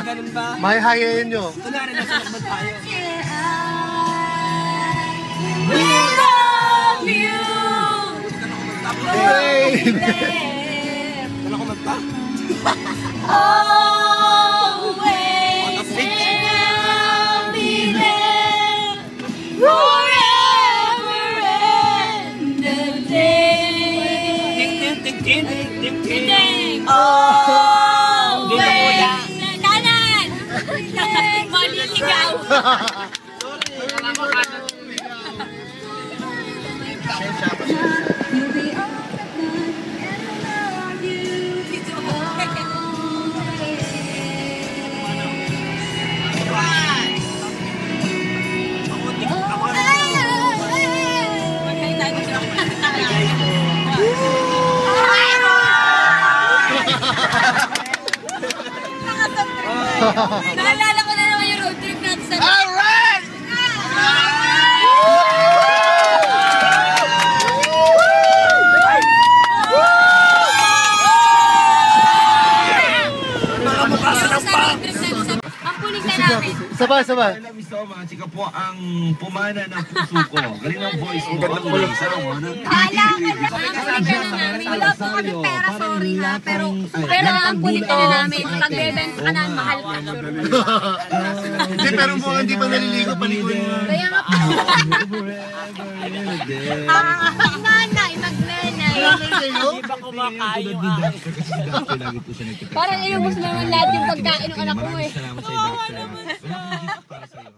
ganun ba? Mahihayain nyo. Kunwari nasa lakbad tayo. We love you. Hey! Wala ko magpa. Always and I'll be there forever and a day. Ting. Always. Kanan! Maliligaw! Naalala ko na naman yung road trip natin sa... Alright! Ang puling na namin. Sabay. Alam mo, mga chika po, ang pumana ng puso ko. Galing ng voice mo. Ang galing sa Kala ka na ang puling na namin. Wala po kami pera, sorry ha. Pero ang puling na namin. Pag bebenta ka na, mahal ka. Hindi, pero mukhang hindi pa naliligo, paliguin mo. Kaya nga po. Nanay, magnanay. Hindi ba kumakain yung Parang inubos naman lahat yung pagkain ng anak ko eh. Salamat sa iyo. Para sa iyo.